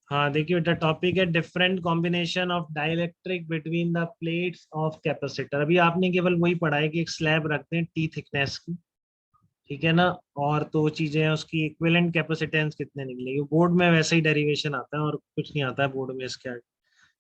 हाँ देखिए, the topic है different combination of dielectric between the plates of capacitor. अभी आपने केवल वही पढ़ा है कि एक स्लैब रखते हैं टी थिकनेस की, ठीक है ना, और तो चीजें हैं उसकी इक्विवेलेंट कैपेसिटेंस कितने निकलेगी। बोर्ड में वैसे ही डेरिवेशन आता है और कुछ नहीं आता है बोर्ड में इसके आगे,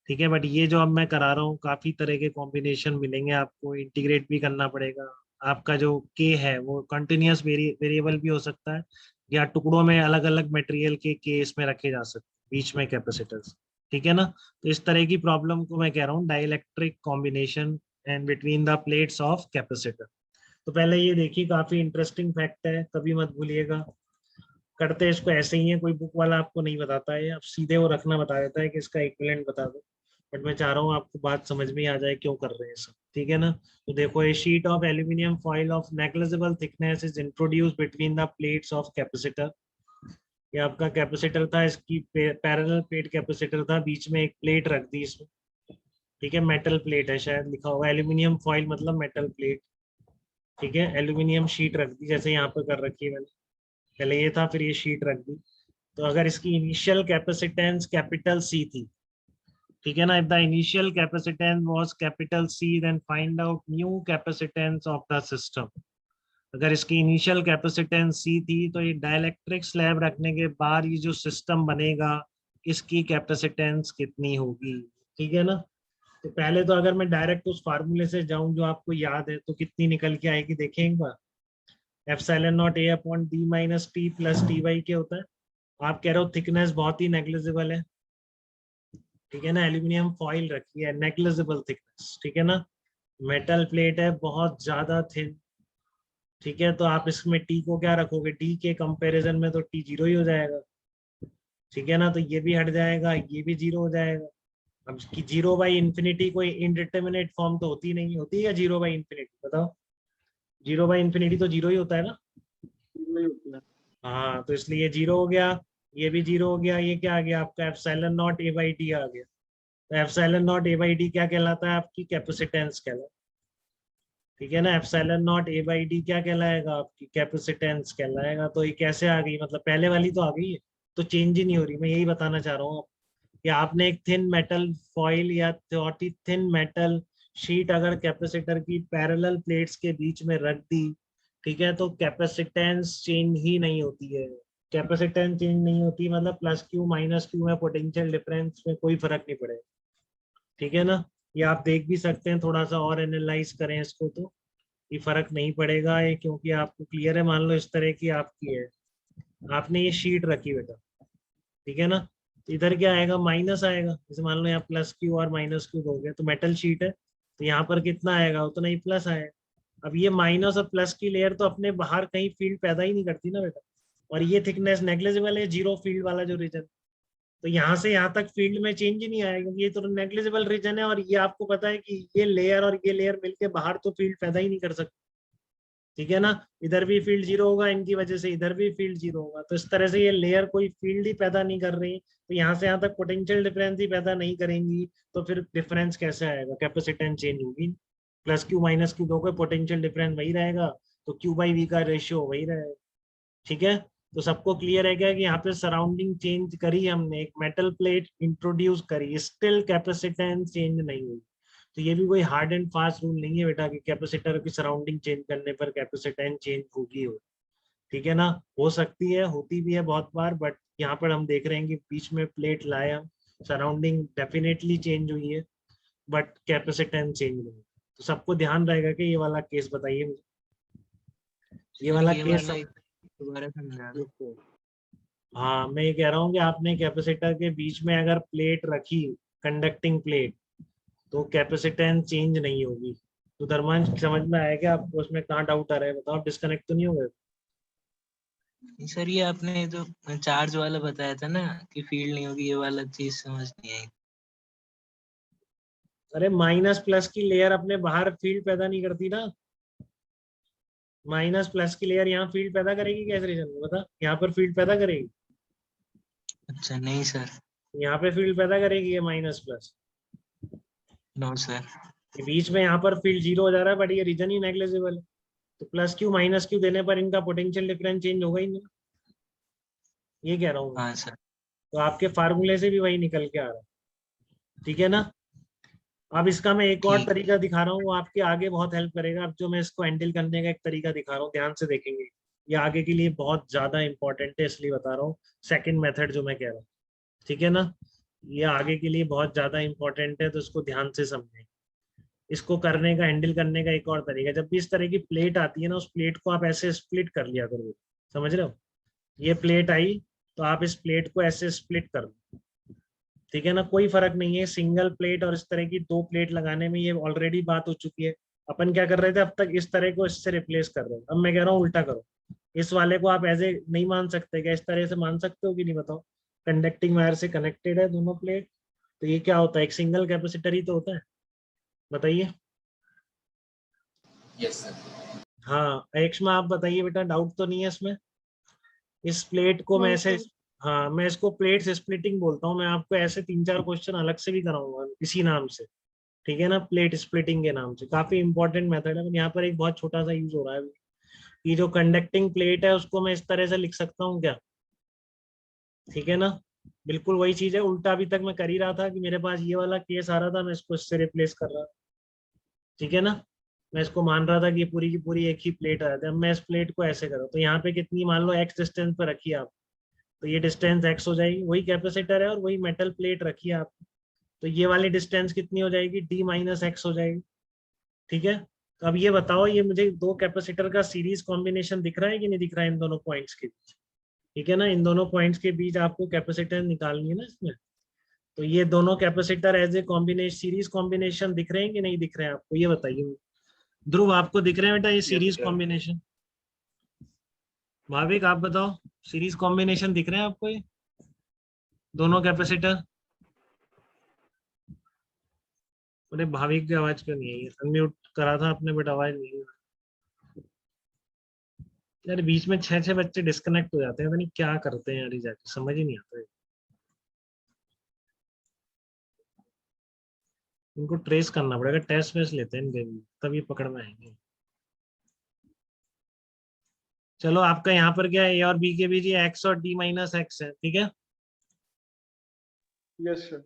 ठीक है। बट ये जो अब मैं करा रहा हूँ, काफी तरह के कॉम्बिनेशन मिलेंगे आपको, इंटीग्रेट भी करना पड़ेगा। आपका जो के है वो कंटिन्यूअस वेरिएबल भी हो सकता है, या टुकड़ों में अलग अलग मटेरियल के इसमें रखे जा सकते हैं, बीच में कैपेसिटर्स, ठीक है ना। तो इस तरह की प्रॉब्लम को मैं कह रहा हूँ dielectric combination and between the plates of capacitor. तो पहले ये देखिए, काफी इंटरेस्टिंग फैक्ट है, कभी मत भूलिएगा। करते इसको ऐसे ही है, कोई बुक वाला आपको नहीं बताता है, आप सीधे वो रखना बता देता है कि इसका इक्विवेलेंट बता दो। बट मैं चाह रहा हूँ आपको बात समझ में आ जाए क्यों कर रहे हैं सब, ठीक है ना। तो देखो, a sheet of aluminium foil of negligible thickness is introduce between the plates of capacitor. ये आपका कैपेसिटर था, इसकी पैरेलल प्लेट कैपेसिटर था, बीच में एक प्लेट रख दी इसमें, ठीक है। मेटल प्लेट है, शायद लिखा होगा एल्यूमिनियम फॉइल मतलब मेटल प्लेट, ठीक है। एल्यूमिनियम शीट रख दी जैसे यहाँ पे कर रखी है मैंने, पहले ये था फिर ये शीट रख दी। तो अगर इसकी इनिशियल कैपेसिटेंस कैपिटल सी थी, ठीक है ना, if the initial capacitance was capital C then find out new capacitance of the system. अगर इसकी इनिशियल कैपेसिटेंस सी थी तो ये डाइलेक्ट्रिक स्लैब रखने के बाद ये जो सिस्टम बनेगा, इसकी कैपेसिटेंस कितनी होगी, ठीक है ना। तो पहले तो अगर मैं डायरेक्ट उस फार्मूले से जाऊं जो आपको याद है, तो कितनी निकल के आएगी देखें एक बार। Epsilon not A upon D minus T plus T by क्या होता है। आप कह रहे हो थिकनेस बहुत ही नेग्लिजिबल है, ठीक है ना, एल्यूमिनियम फॉइल रखी है, नेग्लिजिबल थिकनेस, ठीक है ना। मेटल प्लेट है बहुत ज्यादा थिन, ठीक है। तो आप इसमें टी को क्या रखोगे, टी के कंपैरिजन में तो टी जीरो ही हो जाएगा, ठीक है ना। तो ये भी हट जाएगा, ये भी जीरो हो जाएगा। अब की जीरो बाई इंफिनिटी कोई इनडिटर्मिनेट फॉर्म तो होती नहीं, होती है या जीरो बाई इंफिनिटी बताओ। जीरो बाई इंफिनिटी तो जीरो ही होता है ना। नहीं होता है। हाँ, तो इसलिए ये जीरो हो गया, ये भी जीरो हो गया, ये क्या आ गया आपका epsilon not A by D आ गया। तो epsilon not A by D क्या कहलाता है, आपकी कैपेसिटेंस कहलाता है, ठीक है ना। Epsilon not A by D क्या कहलाएगा, आपकी कैपेसिटेंस कहलाएगा। तो ये कैसे आ गई, मतलब पहले वाली तो आ गई है, तो चेंज ही नहीं हो रही। मैं यही बताना चाह रहा हूँ कि आपने एक थिन मेटल फॉइल या थिन मेटल शीट अगर कैपेसिटर की पैरेलल प्लेट्स के बीच में रख दी, ठीक है, तो कैपेसिटेंस चेंज ही नहीं होती है। कैपेसिटेंस चेंज नहीं होती मतलब प्लस क्यू माइनस क्यू में पोटेंशियल डिफरेंस में कोई फर्क नहीं पड़ेगा, ठीक है ना। ये आप देख भी सकते हैं, थोड़ा सा और एनालाइज करें इसको तो ये फर्क नहीं पड़ेगा ये, क्योंकि आपको क्लियर है। मान लो इस तरह की आपकी है, आपने ये शीट रखी बेटा, ठीक है ना। तो इधर क्या आएगा, माइनस आएगा। जैसे मान लो यहाँ प्लस क्यू और माइनस क्यू हो गया, तो मेटल शीट है तो यहाँ पर कितना आएगा, उतना ही प्लस आएगा। अब ये माइनस और प्लस की लेयर तो अपने बाहर कहीं फील्ड पैदा ही नहीं करती ना बेटा, और ये थिकनेस नेग्लिजिबल है, जीरो फील्ड वाला जो रीजन, तो यहाँ से यहाँ तक फील्ड में चेंज ही नहीं आएगा, क्योंकि ये तो नेग्लिजिबल रीजन है। और ये आपको पता है कि ये लेयर और ये लेयर मिलके बाहर तो फील्ड पैदा ही नहीं कर सकते, ठीक है ना। इधर भी फील्ड जीरो होगा इनकी वजह से, इधर भी फील्ड जीरो होगा। तो इस तरह से ये लेयर कोई फील्ड ही पैदा नहीं कर रही, तो यहाँ से यहाँ तक पोटेंशियल डिफरेंस ही पैदा नहीं करेंगी, तो फिर डिफरेंस कैसे आएगा, कैपेसिटेंस चेंज होगी। प्लस क्यू माइनस क्यू दोगे, पोटेंशियल डिफरेंस वही रहेगा, तो क्यू बाई वी का रेशियो वही रहेगा, ठीक है। तो सबको क्लियर है क्या कि यहाँ पे सराउंडिंग चेंज करी हमने, एक मेटल प्लेट इंट्रोड्यूस करी, स्टिल कैपेसिटेंस चेंज नहीं हुई। तो ये भी कोई हार्ड एंड फास्ट रूल नहीं है बेटा कि कैपेसिटर की सराउंडिंग चेंज करने पर कैपेसिटेंस चेंज होगी हो, ठीक है ना। हो सकती है, होती भी है बहुत बार, बट यहाँ पर हम देख रहे हैं कि बीच में प्लेट लाए हम, सराउंडिंग डेफिनेटली चेंज हुई है बट कैपेसिटेंस चेंज नहीं हुई। तो सबको ध्यान रहेगा कि ये वाला केस बताइए मुझे, ये वाला ये केस वाला दोबारा समझा दो। हाँ, मैं ये कह रहा हूँ कि आपने कैपेसिटर के बीच में अगर प्लेट रखी, कंडक्टिंग प्लेट, तो कैपेसिटेंस चेंज नहीं होगी। तो धर्मांश समझ में आया क्या आपको, उसमें कहाँ डाउट आ रहा है बताओ, डिस्कनेक्ट तो नहीं हो गए। सर ये आपने जो चार्ज वाला बताया था ना कि फील्ड नहीं होगी, ये वाला चीज समझ नहीं आई। अरे माइनस प्लस की लेयर अपने बाहर फील्ड पैदा नहीं करती ना, माइनस प्लस की लेयर यहाँ फील्ड पैदा करेगी कैसे रीजन में बता, यहाँ पर फील्ड पैदा करेगी, अच्छा नहीं सर। यहाँ पे फील्ड पैदा करेगी ये माइनस प्लस, नो सर। ये बीच में यहाँ पर फील्ड जीरो हो जा रहा है, बट ये रीजन ही नेग्लिजिबल है। तो प्लस क्यू माइनस क्यू देने पर इनका पोटेंशियल डिफरेंस चेंज होगा ही नहीं, ये कह रहा हूँ मैं, हाँ सर। तो आपके फार्मूले से भी वही निकल के आ रहा है। ठीक है ना। अब इसका मैं एक और ठीक। तरीका दिखा रहा हूँ, वो आपके आगे बहुत हेल्प करेगा। अब जो मैं इसको हैंडल करने का एक तरीका दिखा रहा हूँ, ध्यान से देखेंगे, ये आगे के लिए बहुत ज्यादा इंपॉर्टेंट है, इसलिए बता रहा हूँ। सेकंड मेथड जो मैं कह रहा हूँ, ठीक है ना, ये आगे के लिए बहुत ज्यादा इंपॉर्टेंट है, तो इसको ध्यान से समझें। इसको करने का, हैंडल करने का एक और तरीका, जब भी इस तरह की प्लेट आती है ना, उस प्लेट को आप ऐसे स्प्लिट कर लिया करो। समझ रहे हो, ये प्लेट आई तो आप इस प्लेट को ऐसे स्प्लिट कर दो। ठीक है ना, कोई फर्क नहीं है सिंगल प्लेट और इस तरह की दो प्लेट लगाने में, ये ऑलरेडी बात हो चुकी है। अपन क्या कर रहे थे अब तक, इस तरह को इससे रिप्लेस कर रहे हो। अब मैं कह रहा हूँ उल्टा करो। इस वाले को आप ऐसे नहीं मान सकते क्या, इस तरह से मान सकते हो कि नहीं, बताओ। कंडक्टिंग वायर से कनेक्टेड है दोनों प्लेट, तो ये क्या होता है, एक सिंगल कैपेसिटर ही तो होता है। बताइए। Yes sir. हाँ एक में आप बताइए बेटा, डाउट तो नहीं है इसमें। इस प्लेट को मैं नहीं ऐसे, सर। हाँ मैं इसको प्लेट स्प्लिटिंग बोलता हूँ। मैं आपको ऐसे 3-4 क्वेश्चन अलग से भी कराऊंगा इसी नाम से। ठीक है ना, प्लेट स्प्लिटिंग के नाम से, काफी इंपॉर्टेंट मेथड है। यहाँ पर एक बहुत छोटा सा यूज हो रहा है, ये जो कंडक्टिंग प्लेट है उसको मैं इस तरह से लिख सकता हूँ क्या। ठीक है ना, बिल्कुल वही चीज है, उल्टा अभी तक मैं कर ही रहा था कि मेरे पास ये वाला केस आ रहा था, मैं इसको इससे रिप्लेस कर रहा था। ठीक है ना, मैं इसको मान रहा था कि ये पूरी की पूरी एक ही प्लेट आ जाती है। अब मैं इस प्लेट को ऐसे करूँ तो यहाँ पे कितनी, मान लो एक्स डिस्टेंस पे रखिए आप, तो ये डिस्टेंस एक्स हो जाएगी, वही कैपेसिटर है और वही मेटल प्लेट रखिए आप, तो ये वाली डिस्टेंस कितनी हो जाएगी, डी माइनस एक्स हो जाएगी। ठीक है, तो अब ये बताओ, ये मुझे दो कैपेसिटर का सीरीज कॉम्बिनेशन दिख रहा है कि नहीं दिख रहा है इन दोनों पॉइंट्स के बीच। ठीक है ना, इन दोनों पॉइंट्स के बीच आपको कैपेसिटर निकालनी है ना इसमें। तो ये दोनों capacitor as a combination, series combination दिख रहे हैं कि नहीं दिख रहे हैं आपको, ये बताइए। ध्रुव आपको दिख रहे हैं बेटा ये सीरीज कॉम्बिनेशन? भाविक आप बताओ, सीरीज कॉम्बिनेशन दिख रहे हैं आपको ये दोनों कैपेसिटर? अरे भाविक की आवाज क्यों नहीं आई, अनम्यूट करा था आपने बट आवाज नहीं आई। यार बीच में 6-6 बच्चे डिस्कनेक्ट हो जाते हैं, पता नहीं क्या करते हैं यार, ये जाके समझ ही नहीं आता है। इनको ट्रेस करना पड़ेगा, टेस्ट वेस्ट लेते हैं इनके, तब ये पकड़ में आएंगे। चलो आपका यहाँ पर क्या है, ए और बी के बीच ये एक्स और डी माइनस एक्स है। ठीक है, यस सर।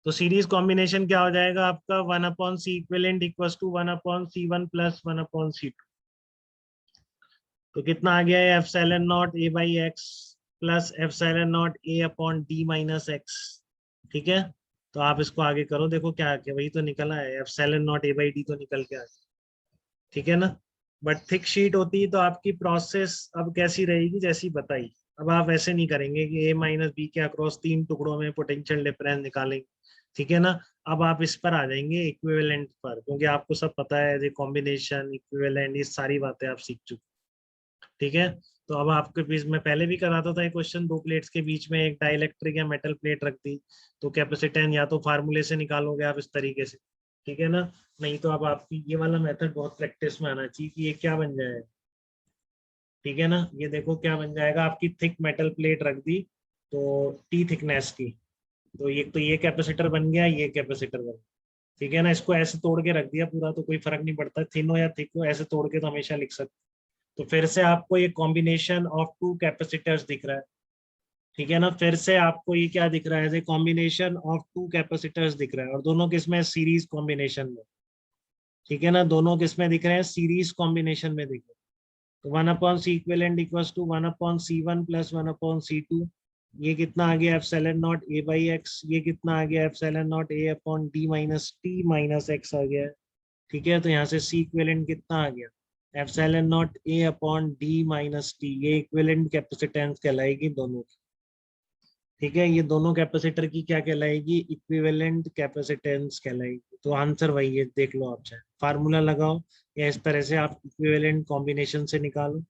तो सीरीज कॉम्बिनेशन क्या हो जाएगा आपका, 1/c equivalent equals to 1/c1 plus 1/c2। तो कितना आ गया है, epsilon not A by x plus epsilon not A upon D minus x. ठीक है, तो आप इसको आगे करो, देखो क्या आ गया, वही तो निकला है, epsilon not A by D तो निकल के आ गया। ठीक है ना, बट थिक शीट होती तो आपकी प्रोसेस अब कैसी रहेगी, जैसी बताई। अब आप ऐसे नहीं करेंगे कि ए माइनस बी के अक्रॉस 3 टुकड़ों में पोटेंशियल डिफरेंस निकालेंगे। ठीक है ना, अब आप इस पर आ जाएंगे इक्विवेलेंट पर, क्योंकि आपको सब पता है, कॉम्बिनेशन इक्विवेलेंट ये सारी बातें आप सीख चुके। ठीक है, तो अब आपके बीच में पहले भी कराता था एक क्वेश्चन, दो प्लेट्स के बीच में एक डाइलेक्ट्रिक या मेटल प्लेट रख दी, तो कैपेसिटेंस या तो फार्मूले से निकालोगे आप इस तरीके से। ठीक है ना, नहीं तो अब आपकी ये वाला मेथड बहुत प्रैक्टिस में आना चाहिए कि ये क्या बन जाए। ठीक है ना, ये देखो क्या बन जाएगा, आपकी थिक मेटल प्लेट रख दी, तो टी थिकनेस की, तो ये कैपेसिटर बन गया, ये कैपेसिटर बन गया। ठीक है ना, इसको ऐसे तोड़ के रख दिया पूरा, तो कोई फर्क नहीं पड़ता, थिन हो या थिक हो, ऐसे तोड़ के तो हमेशा लिख सकते। तो फिर से आपको ये कॉम्बिनेशन ऑफ टू कैपेसिटर्स दिख रहा है। ठीक है ना, फिर से आपको ये क्या दिख रहा है, कॉम्बिनेशन ऑफ टू कैपेसिटर्स दिख रहा है, और दोनों किसमें, सीरीज कॉम्बिनेशन में। ठीक है ना, दोनों किसमें दिख रहे हैं, सीरीज कॉम्बिनेशन में दिख रहे हैं। तो 1/c equivalent equals to 1/c1 plus 1/c2। ये कितना आ गया, epsilon not A by X, ये कितना आ गया, epsilon not A upon D minus T minus X आ गया है। ठीक है, तो यहाँ से सी इक्विवेलेंट कितना आ गया, epsilon not A upon D minus T, ये इक्विवेलेंट कैपेसिटेंस कहलाएगी दोनों की। ठीक है, ये दोनों कैपेसिटर की क्या कहलाएगी, इक्विवेलेंट कैपेसिटेंस कहलाएगी। तो आंसर वही है, देख लो आप, चाहे फार्मूला लगाओ या इस तरह से आप इक्विवेलेंट कॉम्बिनेशन से निकालो।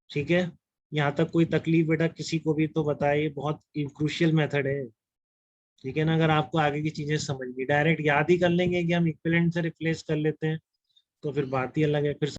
ठीक है, यहाँ तक कोई तकलीफ बेटा किसी को भी तो बताइए, बहुत क्रूशियल मेथड है। ठीक है ना, अगर आपको आगे की चीजें समझ गई, डायरेक्ट याद ही कर लेंगे कि हम इक्विवेलेंट से रिप्लेस कर लेते हैं, तो फिर बात ही अलग है। फिर